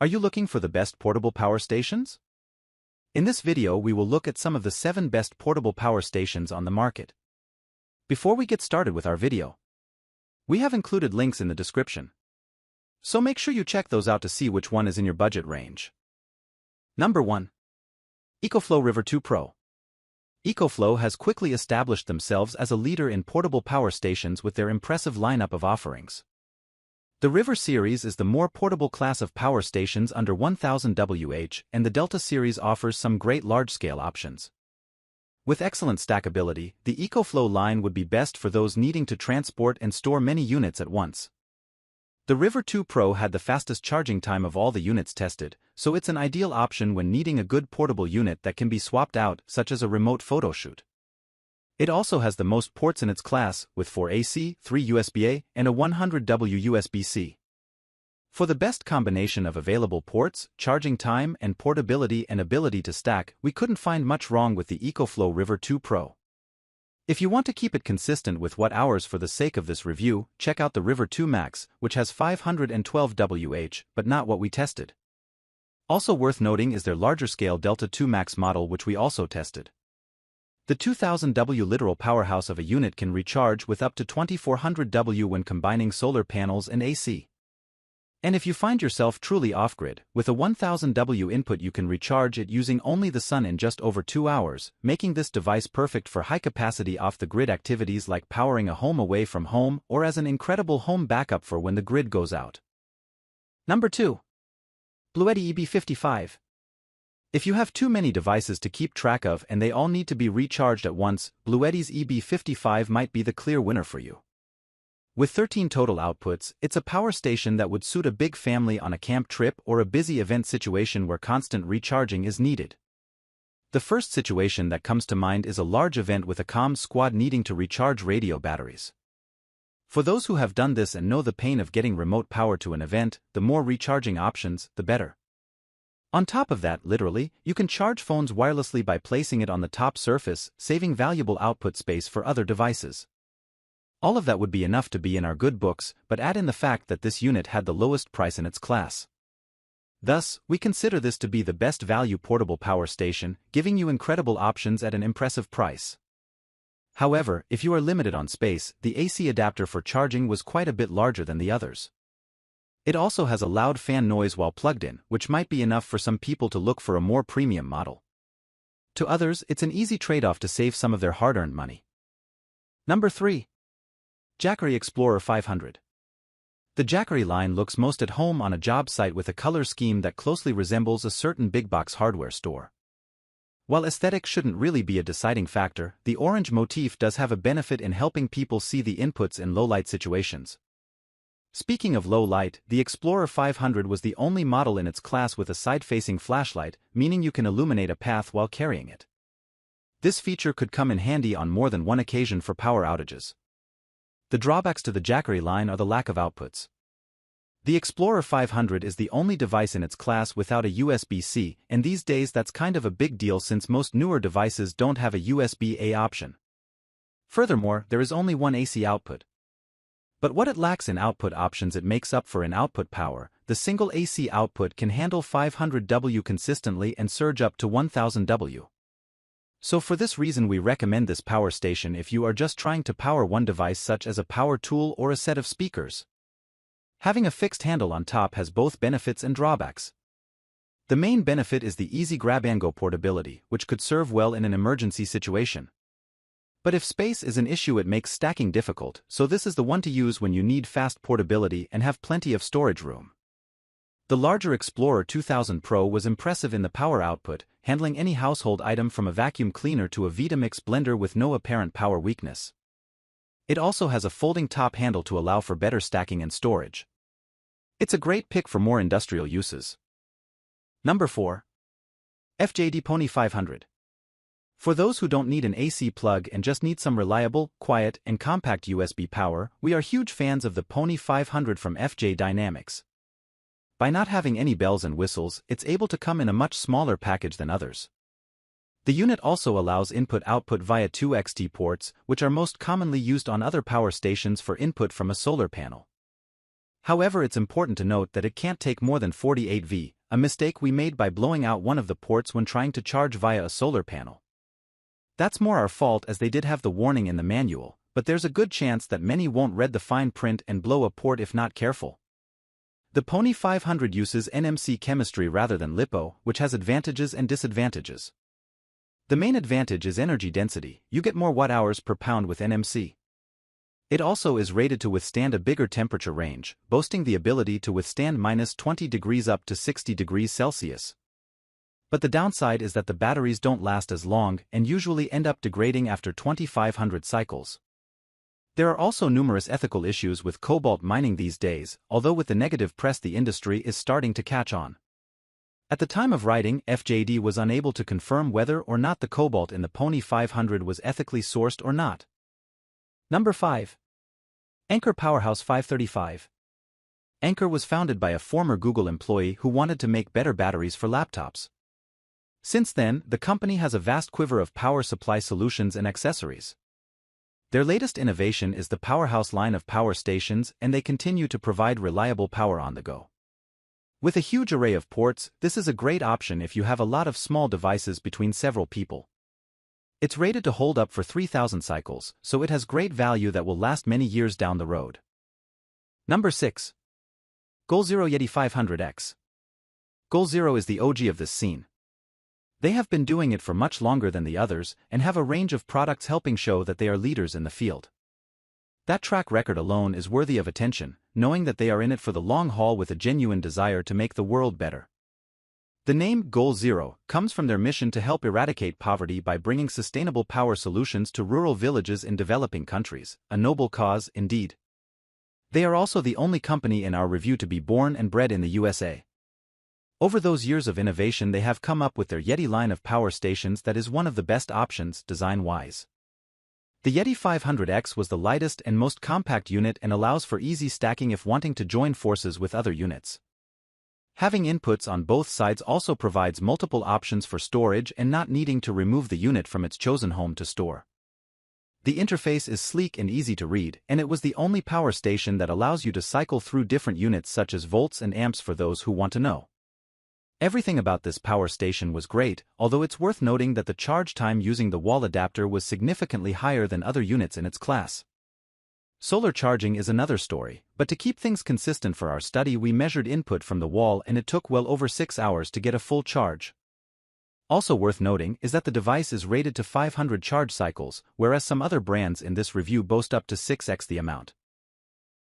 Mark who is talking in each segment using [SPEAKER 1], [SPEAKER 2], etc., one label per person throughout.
[SPEAKER 1] Are you looking for the best portable power stations? In this video we will look at some of the 7 best portable power stations on the market. Before we get started with our video, we have included links in the description, so make sure you check those out to see which one is in your budget range. Number 1. EcoFlow River 2 Pro. EcoFlow has quickly established themselves as a leader in portable power stations with their impressive lineup of offerings. The River series is the more portable class of power stations under 1000 Wh, and the Delta series offers some great large-scale options. With excellent stackability, the EcoFlow line would be best for those needing to transport and store many units at once. The River 2 Pro had the fastest charging time of all the units tested, so it's an ideal option when needing a good portable unit that can be swapped out, such as a remote photo shoot. It also has the most ports in its class, with 4 AC, 3 USB-A, and a 100W USB-C. For the best combination of available ports, charging time, and portability and ability to stack, we couldn't find much wrong with the EcoFlow River 2 Pro. If you want to keep it consistent with watt-hours for the sake of this review, check out the River 2 Max, which has 512 Wh, but not what we tested. Also worth noting is their larger-scale Delta 2 Max model, which we also tested. The 2000 W literal powerhouse of a unit can recharge with up to 2400 W when combining solar panels and AC. And if you find yourself truly off-grid, with a 1000 W input you can recharge it using only the sun in just over 2 hours, making this device perfect for high-capacity off-the-grid activities like powering a home away from home or as an incredible home backup for when the grid goes out. Number 2. Bluetti EB55. If you have too many devices to keep track of and they all need to be recharged at once, Bluetti's EB55 might be the clear winner for you. With 13 total outputs, it's a power station that would suit a big family on a camp trip or a busy event situation where constant recharging is needed. The first situation that comes to mind is a large event with a comm squad needing to recharge radio batteries. For those who have done this and know the pain of getting remote power to an event, the more recharging options, the better. On top of that, literally, you can charge phones wirelessly by placing it on the top surface, saving valuable output space for other devices. All of that would be enough to be in our good books, but add in the fact that this unit had the lowest price in its class. Thus, we consider this to be the best value portable power station, giving you incredible options at an impressive price. However, if you are limited on space, the AC adapter for charging was quite a bit larger than the others. It also has a loud fan noise while plugged in, which might be enough for some people to look for a more premium model. To others, it's an easy trade-off to save some of their hard-earned money. Number 3. Jackery Explorer 500. The Jackery line looks most at home on a job site with a color scheme that closely resembles a certain big-box hardware store. While aesthetics shouldn't really be a deciding factor, the orange motif does have a benefit in helping people see the inputs in low-light situations. Speaking of low light, the Explorer 500 was the only model in its class with a side-facing flashlight, meaning you can illuminate a path while carrying it. This feature could come in handy on more than one occasion for power outages. The drawbacks to the Jackery line are the lack of outputs. The Explorer 500 is the only device in its class without a USB-C, and these days that's kind of a big deal since most newer devices don't have a USB-A option. Furthermore, there is only one AC output. But what it lacks in output options it makes up for in output power. The single AC output can handle 500 W consistently and surge up to 1000 W. So for this reason we recommend this power station if you are just trying to power one device such as a power tool or a set of speakers. Having a fixed handle on top has both benefits and drawbacks. The main benefit is the easy grab-and-go portability, which could serve well in an emergency situation. But if space is an issue it makes stacking difficult, so this is the one to use when you need fast portability and have plenty of storage room. The larger Explorer 2000 Pro was impressive in the power output, handling any household item from a vacuum cleaner to a Vitamix blender with no apparent power weakness. It also has a folding top handle to allow for better stacking and storage. It's a great pick for more industrial uses. Number 4. FJD Pony 500. For those who don't need an AC plug and just need some reliable, quiet, and compact USB power, we are huge fans of the Pony 500 from FJ Dynamics. By not having any bells and whistles, it's able to come in a much smaller package than others. The unit also allows input-output via 2 XT ports, which are most commonly used on other power stations for input from a solar panel. However, it's important to note that it can't take more than 48 V, a mistake we made by blowing out one of the ports when trying to charge via a solar panel. That's more our fault, as they did have the warning in the manual, but there's a good chance that many won't read the fine print and blow a port if not careful. The Pony 500 uses NMC chemistry rather than LiPo, which has advantages and disadvantages. The main advantage is energy density. You get more watt-hours per pound with NMC. It also is rated to withstand a bigger temperature range, boasting the ability to withstand -20 degrees up to 60 degrees Celsius. But the downside is that the batteries don't last as long and usually end up degrading after 2,500 cycles. There are also numerous ethical issues with cobalt mining these days, although with the negative press the industry is starting to catch on. At the time of writing, FJD was unable to confirm whether or not the cobalt in the Pony 500 was ethically sourced or not. Number 5. Anker Powerhouse 535. Anker was founded by a former Google employee who wanted to make better batteries for laptops. Since then, the company has a vast quiver of power supply solutions and accessories. Their latest innovation is the Powerhouse line of power stations, and they continue to provide reliable power on the go. With a huge array of ports, this is a great option if you have a lot of small devices between several people. It's rated to hold up for 3,000 cycles, so it has great value that will last many years down the road. Number 6. Zero Yeti 500X. Zero is the OG of this scene. They have been doing it for much longer than the others and have a range of products helping show that they are leaders in the field. That track record alone is worthy of attention, knowing that they are in it for the long haul with a genuine desire to make the world better. The name Zero comes from their mission to help eradicate poverty by bringing sustainable power solutions to rural villages in developing countries, a noble cause indeed. They are also the only company in our review to be born and bred in the USA. Over those years of innovation, they have come up with their Yeti line of power stations that is one of the best options design-wise. The Yeti 500X was the lightest and most compact unit and allows for easy stacking if wanting to join forces with other units. Having inputs on both sides also provides multiple options for storage and not needing to remove the unit from its chosen home to store. The interface is sleek and easy to read, and it was the only power station that allows you to cycle through different units such as volts and amps for those who want to know. Everything about this power station was great, although it's worth noting that the charge time using the wall adapter was significantly higher than other units in its class. Solar charging is another story, but to keep things consistent for our study we measured input from the wall and it took well over 6 hours to get a full charge. Also worth noting is that the device is rated to 500 charge cycles, whereas some other brands in this review boast up to 6x the amount.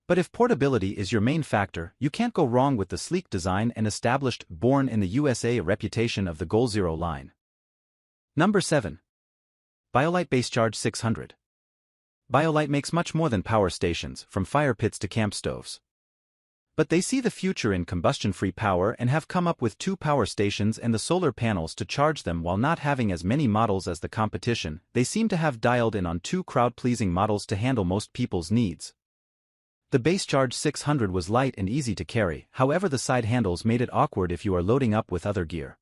[SPEAKER 1] But if portability is your main factor, you can't go wrong with the sleek design and established, born in the USA reputation of the Zero line. Number 7. BioLite BaseCharge 600. BioLite makes much more than power stations, from fire pits to camp stoves. But they see the future in combustion-free power and have come up with 2 power stations and the solar panels to charge them. While not having as many models as the competition, they seem to have dialed in on 2 crowd-pleasing models to handle most people's needs. The BaseCharge 600 was light and easy to carry, however the side handles made it awkward if you are loading up with other gear.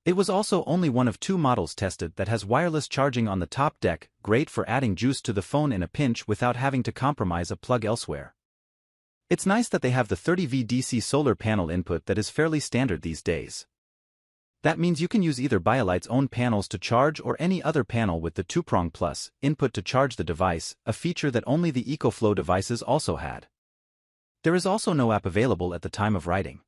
[SPEAKER 1] It was also only one of 2 models tested that has wireless charging on the top deck, great for adding juice to the phone in a pinch without having to compromise a plug elsewhere. It's nice that they have the 30V DC solar panel input that is fairly standard these days. That means you can use either BioLite's own panels to charge or any other panel with the 2-prong plus input to charge the device, a feature that only the EcoFlow devices also had. There is also no app available at the time of writing.